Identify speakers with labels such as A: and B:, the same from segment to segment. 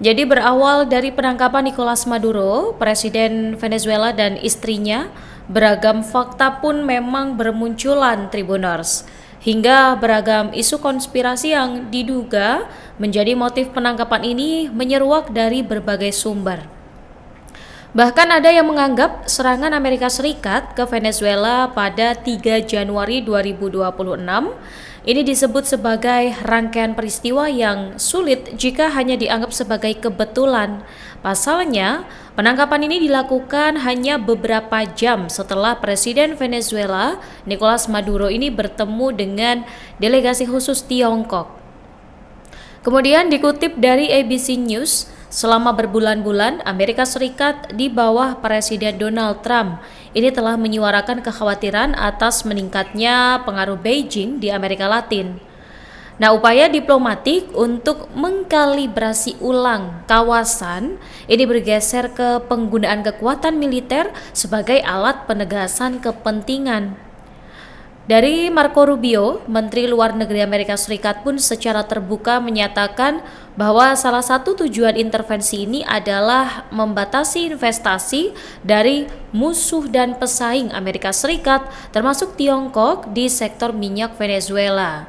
A: Jadi berawal dari penangkapan Nicolas Maduro, Presiden Venezuela dan istrinya, beragam fakta pun memang bermunculan Tribuners. Hingga beragam isu konspirasi yang diduga menjadi motif penangkapan ini menyeruak dari berbagai sumber. Bahkan ada yang menganggap serangan Amerika Serikat ke Venezuela pada 3 Januari 2026 ini disebut sebagai rangkaian peristiwa yang sulit jika hanya dianggap sebagai kebetulan. Pasalnya, penangkapan ini dilakukan hanya beberapa jam setelah Presiden Venezuela Nicolas Maduro ini bertemu dengan delegasi khusus Tiongkok. Kemudian dikutip dari ABC News, selama berbulan-bulan Amerika Serikat di bawah Presiden Donald Trump ini telah menyuarakan kekhawatiran atas meningkatnya pengaruh Beijing di Amerika Latin. Nah, upaya diplomatik untuk mengkalibrasi ulang kawasan ini bergeser ke penggunaan kekuatan militer sebagai alat penegasan kepentingan. Dari Marco Rubio, Menteri Luar Negeri Amerika Serikat pun secara terbuka menyatakan bahwa salah satu tujuan intervensi ini adalah membatasi investasi dari musuh dan pesaing Amerika Serikat termasuk Tiongkok di sektor minyak Venezuela.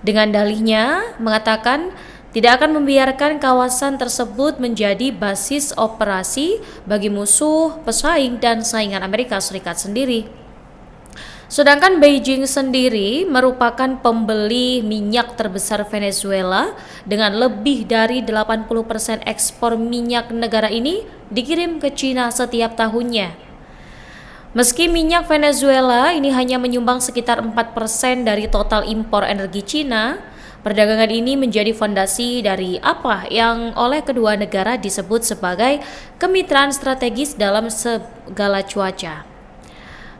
A: Dengan dalihnya mengatakan tidak akan membiarkan kawasan tersebut menjadi basis operasi bagi musuh, pesaing, dan saingan Amerika Serikat sendiri. Sedangkan Beijing sendiri merupakan pembeli minyak terbesar Venezuela dengan lebih dari 80% ekspor minyak negara ini dikirim ke Cina setiap tahunnya. Meski minyak Venezuela ini hanya menyumbang sekitar 4% dari total impor energi Cina, perdagangan ini menjadi fondasi dari apa yang oleh kedua negara disebut sebagai kemitraan strategis dalam segala cuaca.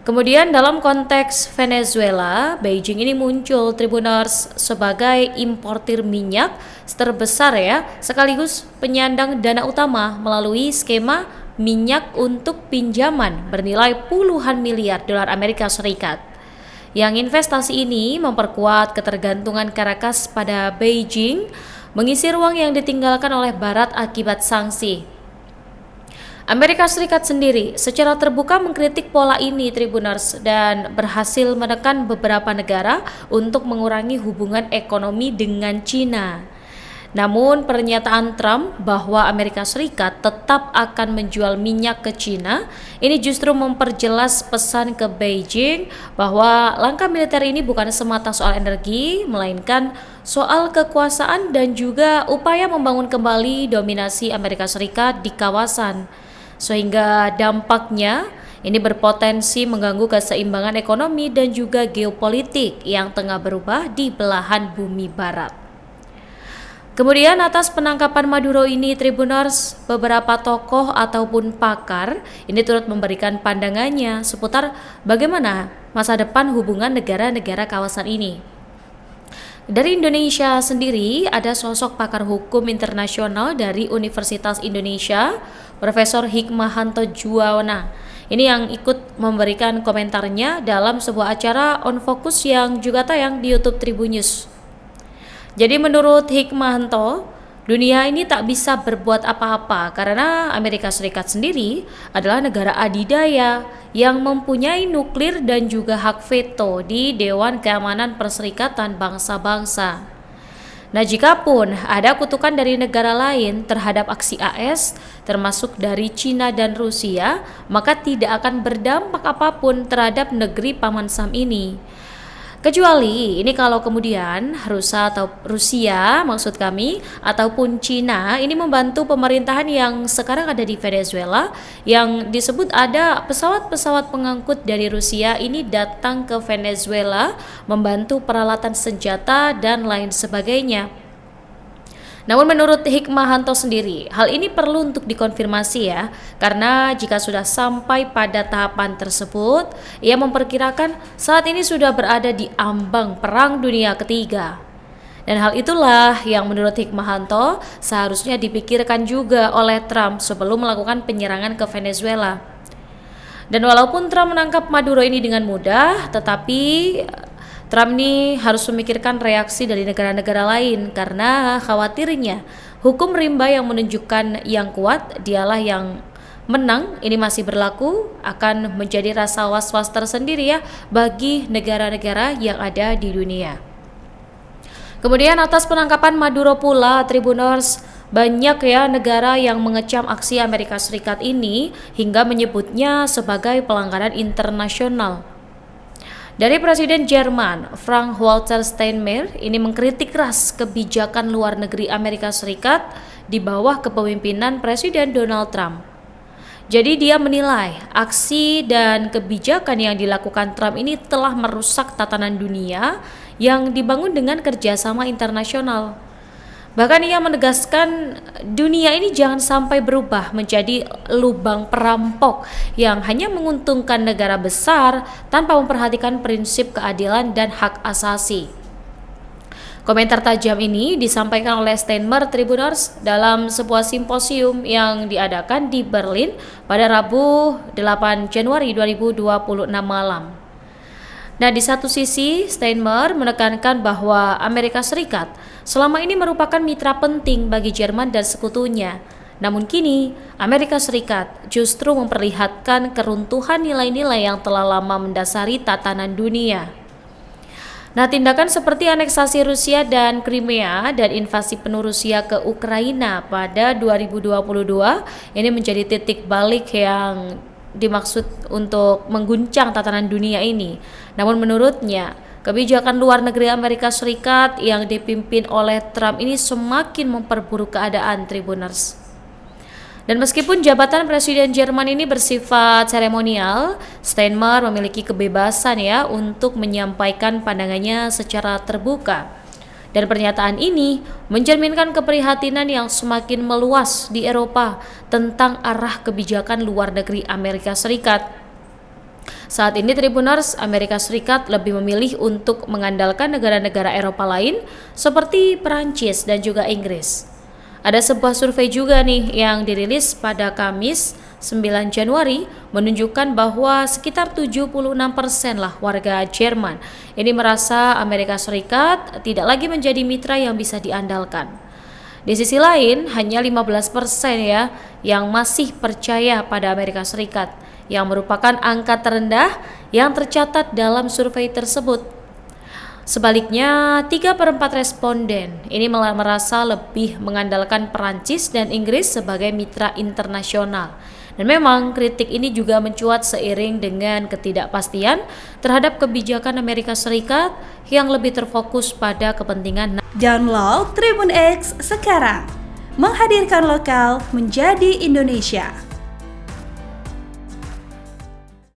A: Kemudian dalam konteks Venezuela, Beijing ini muncul Tribuners sebagai importir minyak terbesar sekaligus penyandang dana utama melalui skema minyak untuk pinjaman bernilai puluhan miliar dolar Amerika Serikat. Yang investasi ini memperkuat ketergantungan Caracas pada Beijing, mengisi ruang yang ditinggalkan oleh Barat akibat sanksi. Amerika Serikat sendiri secara terbuka mengkritik pola ini Tribuners dan berhasil menekan beberapa negara untuk mengurangi hubungan ekonomi dengan Cina. Namun pernyataan Trump bahwa Amerika Serikat tetap akan menjual minyak ke Cina ini justru memperjelas pesan ke Beijing bahwa langkah militer ini bukan semata soal energi, melainkan soal kekuasaan dan juga upaya membangun kembali dominasi Amerika Serikat di kawasan. Sehingga dampaknya ini berpotensi mengganggu keseimbangan ekonomi dan juga geopolitik yang tengah berubah di belahan bumi barat. Kemudian atas penangkapan Maduro ini Tribuners, beberapa tokoh ataupun pakar ini turut memberikan pandangannya seputar bagaimana masa depan hubungan negara-negara kawasan ini. Dari Indonesia sendiri ada sosok pakar hukum internasional dari Universitas Indonesia, Profesor Hikmahanto Juwana. Ini yang ikut memberikan komentarnya dalam sebuah acara On Focus yang juga tayang di YouTube Tribunnews. Jadi menurut Hikmahanto, dunia ini tak bisa berbuat apa-apa karena Amerika Serikat sendiri adalah negara adidaya yang mempunyai nuklir dan juga hak veto di Dewan Keamanan Perserikatan Bangsa-Bangsa. Nah, jikapun ada kutukan dari negara lain terhadap aksi AS, termasuk dari Cina dan Rusia, maka tidak akan berdampak apapun terhadap negeri Paman Sam ini. Kecuali ini kalau kemudian Rusia maksud kami ataupun Cina ini membantu pemerintahan yang sekarang ada di Venezuela yang disebut ada pesawat-pesawat pengangkut dari Rusia ini datang ke Venezuela membantu peralatan senjata dan lain sebagainya. Namun menurut Hikmahanto sendiri, hal ini perlu untuk dikonfirmasi karena jika sudah sampai pada tahapan tersebut, ia memperkirakan saat ini sudah berada di ambang Perang Dunia Ketiga. Dan hal itulah yang menurut Hikmahanto seharusnya dipikirkan juga oleh Trump sebelum melakukan penyerangan ke Venezuela. Dan walaupun Trump menangkap Maduro ini dengan mudah, tetapi Trump ini harus memikirkan reaksi dari negara-negara lain karena khawatirnya Hukum rimba yang menunjukkan yang kuat dialah yang menang ini masih berlaku, akan menjadi rasa was-was tersendiri ya bagi negara-negara yang ada di dunia. Kemudian atas penangkapan Maduro pula, Tribuners, banyak ya negara yang mengecam aksi Amerika Serikat ini hingga menyebutnya sebagai pelanggaran internasional. Dari Presiden Jerman, Frank-Walter Steinmeier, ini mengkritik keras kebijakan luar negeri Amerika Serikat di bawah kepemimpinan Presiden Donald Trump. Jadi dia menilai aksi dan kebijakan yang dilakukan Trump ini telah merusak tatanan dunia yang dibangun dengan kerjasama internasional. Bahkan ia menegaskan dunia ini jangan sampai berubah menjadi lubang perampok yang hanya menguntungkan negara besar tanpa memperhatikan prinsip keadilan dan hak asasi. Komentar tajam ini disampaikan oleh Steinmeier Tribuners dalam sebuah simposium yang diadakan di Berlin pada Rabu 8 Januari 2026 malam. Nah, di satu sisi, Steinmeier menekankan bahwa Amerika Serikat selama ini merupakan mitra penting bagi Jerman dan sekutunya. Namun kini, Amerika Serikat justru memperlihatkan keruntuhan nilai-nilai yang telah lama mendasari tatanan dunia. Nah, tindakan seperti aneksasi Rusia dan Crimea dan invasi penuh Rusia ke Ukraina pada 2022 ini menjadi titik balik yang dimaksud untuk mengguncang tatanan dunia ini. Namun menurutnya, kebijakan luar negeri Amerika Serikat yang dipimpin oleh Trump ini semakin memperburuk keadaan, Tribuners. Dan meskipun jabatan Presiden Jerman ini bersifat seremonial, Steinmeier memiliki kebebasan ya untuk menyampaikan pandangannya secara terbuka. Dan pernyataan ini mencerminkan keprihatinan yang semakin meluas di Eropa tentang arah kebijakan luar negeri Amerika Serikat. Saat ini Tribuners, Amerika Serikat lebih memilih untuk mengandalkan negara-negara Eropa lain seperti Perancis dan juga Inggris. Ada sebuah survei juga nih yang dirilis pada Kamis 9 Januari menunjukkan bahwa sekitar 76% lah warga Jerman ini merasa Amerika Serikat tidak lagi menjadi mitra yang bisa diandalkan. Di sisi lain, hanya 15% ya yang masih percaya pada Amerika Serikat, yang merupakan angka terendah yang tercatat dalam survei tersebut. Sebaliknya, 3/4 responden ini malah merasa lebih mengandalkan Perancis dan Inggris sebagai mitra internasional. Dan memang kritik ini juga mencuat seiring dengan ketidakpastian terhadap kebijakan Amerika Serikat yang lebih terfokus pada kepentingan.
B: Download Tribun X sekarang, menghadirkan lokal menjadi Indonesia.